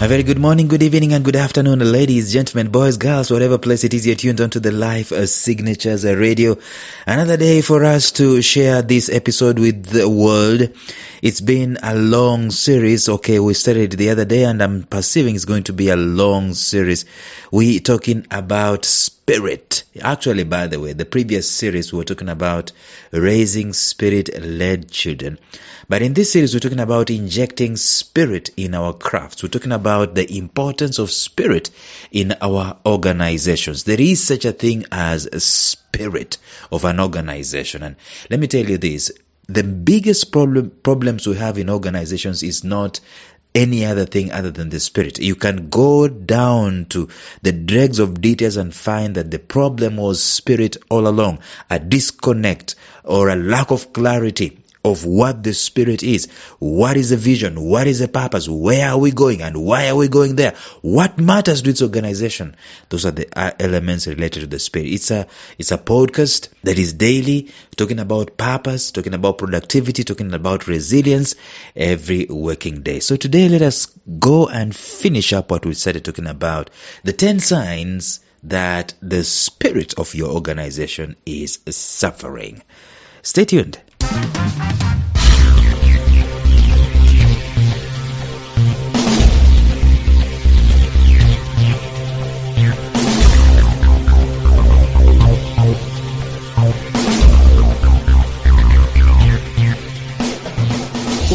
A very good morning, good evening, and good afternoon, ladies, gentlemen, boys, girls, whatever place it is you're tuned onto the Life Signatures Radio. Another day for us to share this episode with the world. It's been a long series. Okay, we started the other day, and I'm perceiving it's going to be a long series. We're talking about spirit. Actually, by the way, the previous series we were talking about raising spirit-led children. But in this series, we're talking about injecting spirit in our crafts. We're talking about the importance of spirit in our organizations. There is such a thing as a spirit of an organization. And let me tell you this, the biggest problems we have in organizations is not any other thing other than the spirit. You can go down to the dregs of details and find that the problem was spirit all along, a disconnect or a lack of clarity of what the spirit is. What is the vision? What is the purpose? Where are we going? And why are we going there? What matters to its organization? Those are the elements related to the spirit. It's a podcast that is daily, talking about purpose, talking about productivity, talking about resilience every working day. So today, let us go and finish up what we started talking about. The 10 signs that the spirit of your organization is suffering. Stay tuned.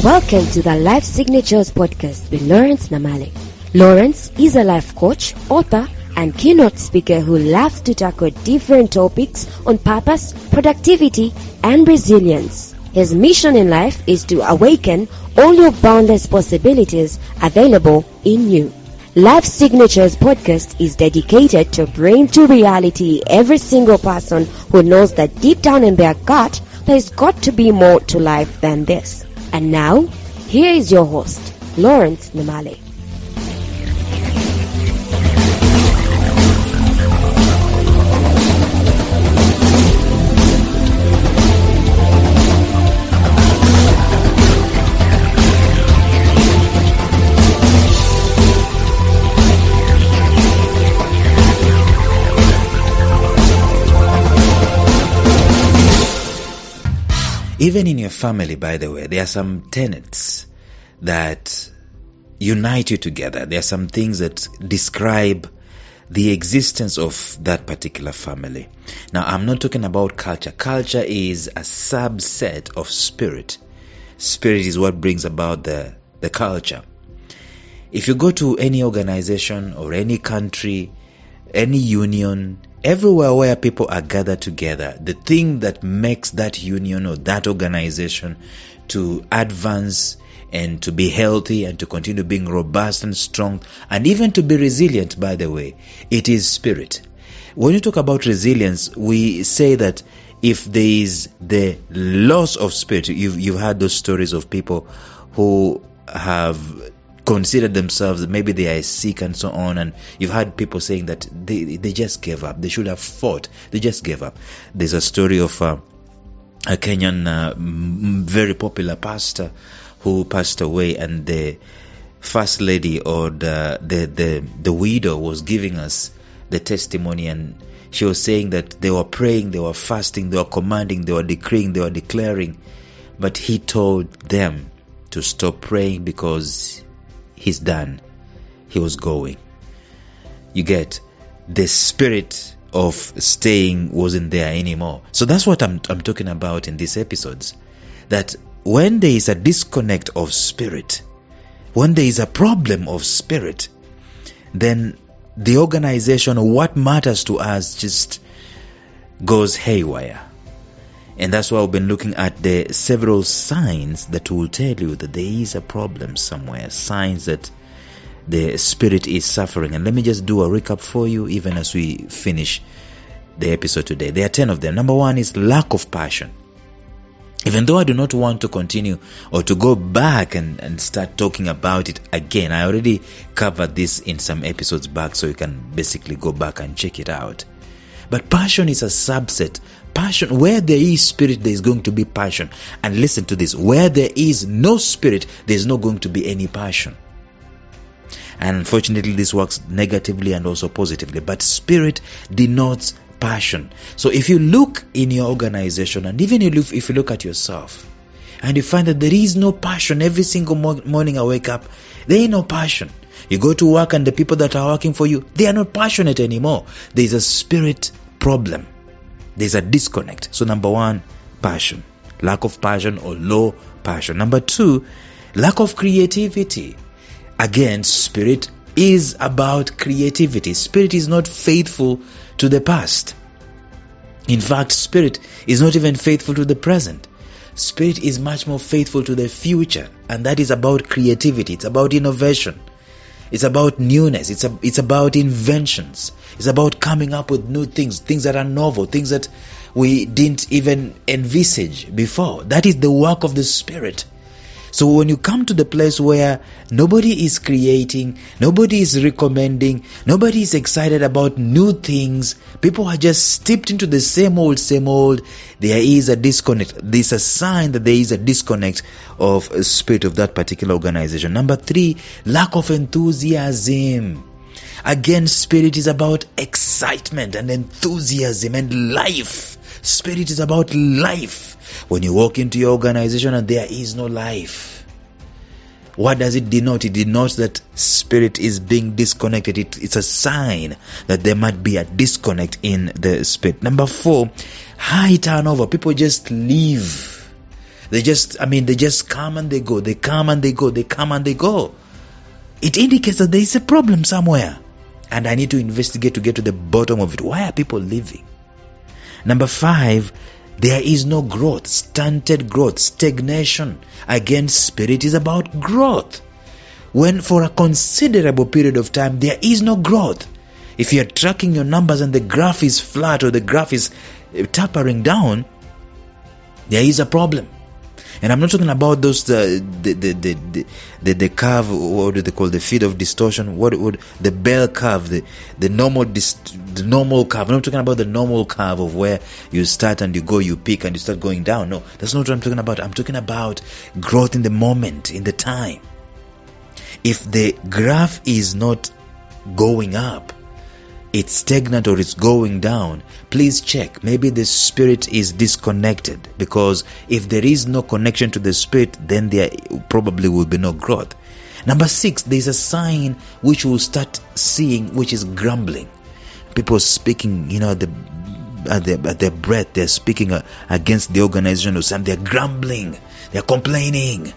Welcome to the Life Signatures podcast with Lawrence Namale. Lawrence is a life coach, author, and keynote speaker who loves to tackle different topics on purpose, productivity, and resilience. His mission in life is to awaken all your boundless possibilities available in you. Life Signatures podcast is dedicated to bring to reality every single person who knows that deep down in their gut, there's got to be more to life than this. And now, here is your host, Lawrence Namale. Even in your family, by the way, there are some tenets that unite you together. There are some things that describe the existence of that particular family. Now, I'm not talking about culture. Culture is a subset of spirit. Spirit is what brings about the culture. If you go to any organization or any country, any union, everywhere where people are gathered together, the thing that makes that union or that organization to advance and to be healthy and to continue being robust and strong and even to be resilient, by the way, it is spirit. When you talk about resilience, we say that if there is the loss of spirit, you've heard those stories of people who have considered themselves, maybe they are sick and so on, and you've heard people saying that they just gave up. They should have fought. They just gave up. There's a story of a Kenyan very popular pastor who passed away, and the first lady or the widow was giving us the testimony, and she was saying that they were praying, they were fasting, they were commanding, they were decreeing, they were declaring, but he told them to stop praying because he's done. He was going. You get, the spirit of staying wasn't there anymore. So that's what I'm talking about in these episodes. That when there is a disconnect of spirit, when there is a problem of spirit, then the organization or what matters to us just goes haywire. And that's why we've been looking at the several signs that will tell you that there is a problem somewhere, signs that the spirit is suffering. And let me just do a recap for you even as we finish the episode today. There are 10 of them. Number 1 is lack of passion. Even though I do not want to continue or to go back and start talking about it again, I already covered this in some episodes back, so you can basically go back and check it out. But passion is a subset. Passion, where there is spirit, there is going to be passion. And listen to this, where there is no spirit, there is not going to be any passion. And unfortunately, this works negatively and also positively. But spirit denotes passion. So if you look in your organization, and even if you look at yourself, and you find that there is no passion, every single morning I wake up, there ain't no passion. You go to work and the people that are working for you, they are not passionate anymore. There is a spirit problem. There's a disconnect. So number one, passion. Lack of passion or low passion. Number two, lack of creativity. Again, spirit is about creativity. Spirit is not faithful to the past. In fact, spirit is not even faithful to the present. Spirit is much more faithful to the future, and that is about creativity. It's about innovation. It's about newness. It's about inventions. It's about coming up with new things that are novel, things that we didn't even envisage before. That is the work of the Spirit. So when you come to the place where nobody is creating, nobody is recommending, nobody is excited about new things, people are just steeped into the same old, there is a disconnect. There's a sign that there is a disconnect of a spirit of that particular organization. Number three, lack of enthusiasm. Again, spirit is about excitement and enthusiasm and life. Spirit is about life. When you walk into your organization and there is no life, what does it denote? It denotes that spirit is being disconnected. It's a sign that there might be a disconnect in the spirit. Number four, high turnover. People just leave. They just come and they go. They come and they go. They come and they go. It indicates that there is a problem somewhere. And I need to investigate to get to the bottom of it. Why are people leaving? Number five, there is no growth, stunted growth, stagnation. Again, spirit is about growth. When for a considerable period of time, there is no growth. If you're tracking your numbers and the graph is flat or the graph is tapering down, there is a problem. And I'm not talking about those the curve, what do they call, the feet of distortion? What the bell curve, the normal curve? I'm not talking about the normal curve of where you start and you go, you peak and you start going down. No, that's not what I'm talking about. I'm talking about growth in the moment, in the time. If the graph is not going up, it's stagnant or it's going down, please check. Maybe the spirit is disconnected, because if there is no connection to the spirit, then there probably will be no growth. Number six, there's a sign which we'll start seeing, which is grumbling. People speaking, at their breath, they're speaking against the organization or something. They're grumbling, they're complaining.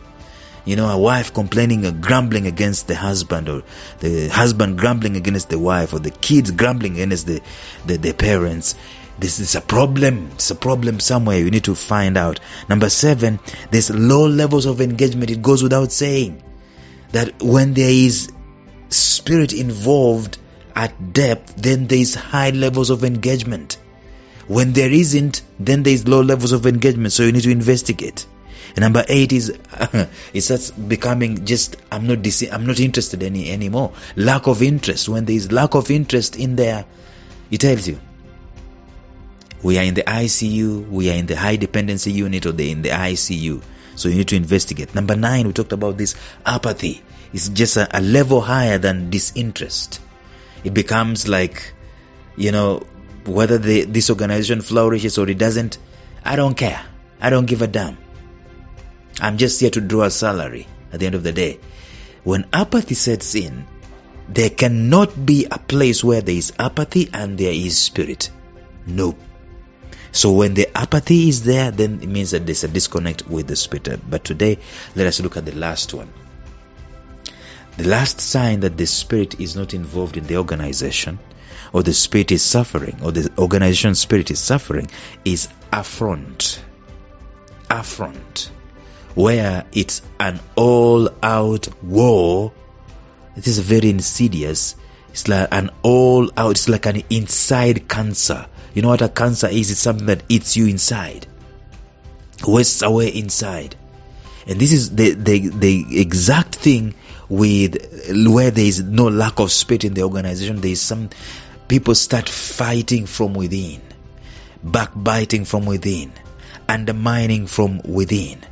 A wife complaining, grumbling against the husband, or the husband grumbling against the wife, or the kids grumbling against the parents. This is a problem. It's a problem somewhere. You need to find out. Number seven, there's low levels of engagement. It goes without saying that when there is spirit involved at depth, then there is high levels of engagement. When there isn't, then there is low levels of engagement. So you need to investigate. And number eight is it starts becoming just I'm not interested anymore. Lack of interest. When there is lack of interest in there, it tells you we are in the ICU, we are in the high dependency unit, or in the ICU. So you need to investigate. Number nine, we talked about this apathy. It's just a level higher than disinterest. It becomes like, whether this organization flourishes or it doesn't, I don't care. I don't give a damn. I'm just here to draw a salary at the end of the day. When apathy sets in, there cannot be a place where there is apathy and there is spirit. No. So when the apathy is there, then it means that there's a disconnect with the spirit. But today, let us look at the last one. The last sign that the spirit is not involved in the organization, or the spirit is suffering, or the organization spirit is suffering, is affront. Affront. Where it's an all-out war. It is very insidious. It's like an all-out, it's like an inside cancer. You know what a cancer is? It's something that eats you inside, wastes away inside. And this is the exact thing with where there is no lack of spirit in the organization. There is some people start fighting from within, backbiting from within, undermining from within.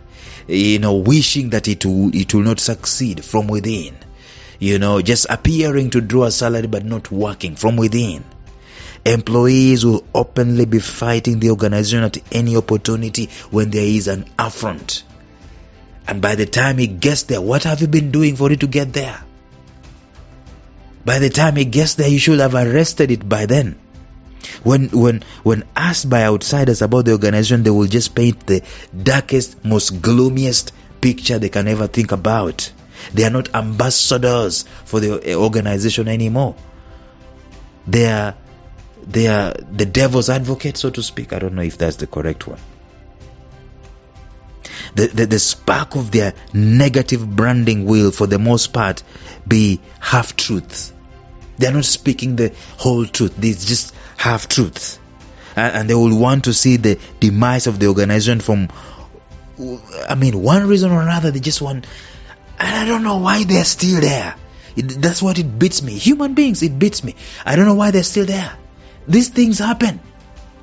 Wishing that it will not succeed from within. just appearing to draw a salary but not working from within. Employees will openly be fighting the organization at any opportunity when there is an affront. And by the time he gets there, what have you been doing for it to get there? By the time he gets there, you should have arrested it by then. When asked by outsiders about the organization, they will just paint the darkest, most gloomiest picture they can ever think about. They are not ambassadors for the organization anymore. They are the devil's advocate, so to speak. I don't know if that's the correct one. The spark of their negative branding will, for the most part, be half-truths. They are not speaking the whole truth. It's just half-truths. And they will want to see the demise of the organization from, one reason or another. They just want, and I don't know why they're still there. That's what it beats me. Human beings, it beats me. I don't know why they're still there. These things happen.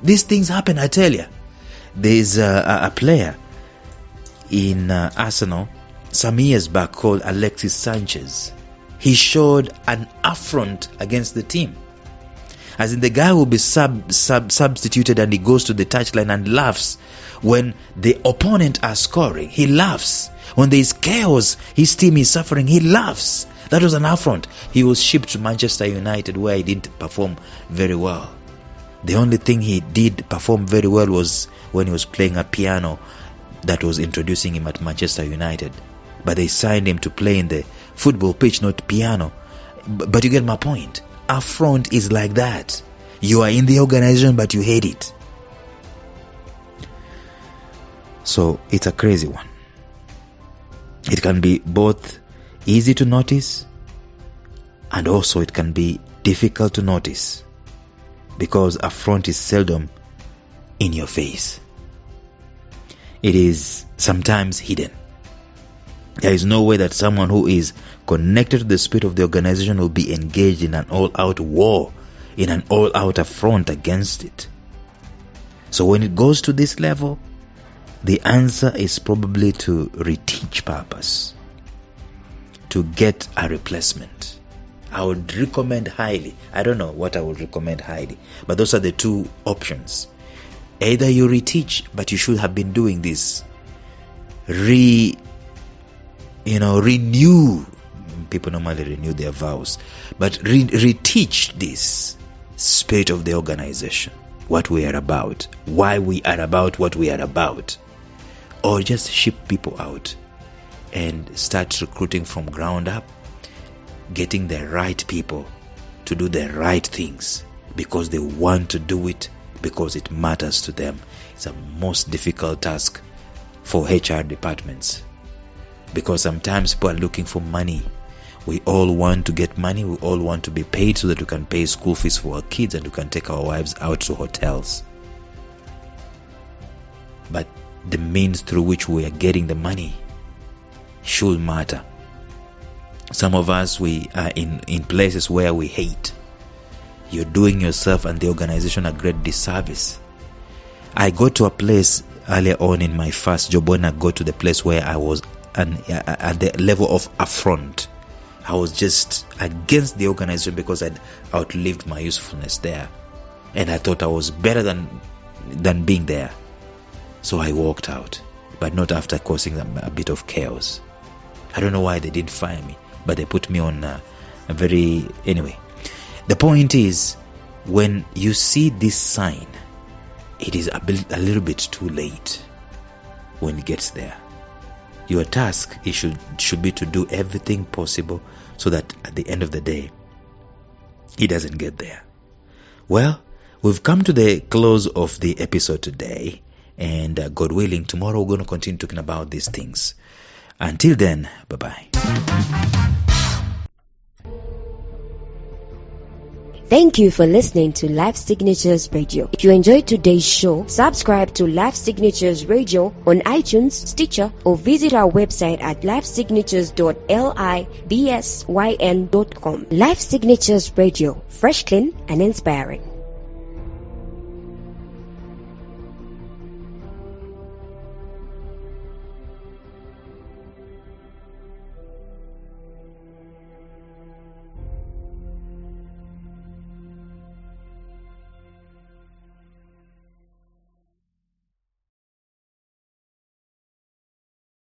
I tell you. There's a player in Arsenal some years back called Alexis Sanchez. He showed an affront against the team. As in, the guy will be substituted and he goes to the touchline and laughs when the opponent are scoring. He laughs. When there is chaos, his team is suffering, he laughs. That was an affront. He was shipped to Manchester United, where he didn't perform very well. The only thing he did perform very well was when he was playing a piano that was introducing him at Manchester United. But they signed him to play in the football pitch, not piano. But you get my point. Affront is like that. You are in the organization, but you hate it. So it's a crazy one. It can be both easy to notice, and also it can be difficult to notice, because affront is seldom in your face. It is sometimes hidden. There is no way that someone who is connected to the spirit of the organization will be engaged in an all-out war, in an all-out affront against it. So when it goes to this level, the answer is probably to reteach purpose, to get a replacement. I would recommend highly. I don't know what I would recommend highly, but those are the two options. Either you reteach, but you should have been doing this. Renew. People normally renew their vows, but reteach this spirit of the organization, what we are about, why we are about what we are about. Or just ship people out and start recruiting from ground up, getting the right people to do the right things because they want to do it, because it matters to them. It's a most difficult task for HR departments, because sometimes people are looking for money. We all want to get money. We all want to be paid so that we can pay school fees for our kids and we can take our wives out to hotels. But the means through which we are getting the money should matter. Some of us, we are in places where we hate. You're doing yourself and the organization a great disservice. I got to a place earlier on in my first job, when I got to the place where I was at the level of affront. I was just against the organization because I'd outlived my usefulness there, and I thought I was better than being there. So I walked out, but not after causing a bit of chaos. I don't know why they didn't fire me, but they put me on anyway. The point is, when you see this sign, it is a little bit too late when it gets there. Your task should be to do everything possible so that at the end of the day, it doesn't get there. Well, we've come to the close of the episode today. And God willing, tomorrow we're going to continue talking about these things. Until then, bye-bye. Thank you for listening to Life Signatures Radio. If you enjoyed today's show, subscribe to Life Signatures Radio on iTunes, Stitcher, or visit our website at lifesignatures.libsyn.com. Life Signatures Radio, fresh, clean, and inspiring.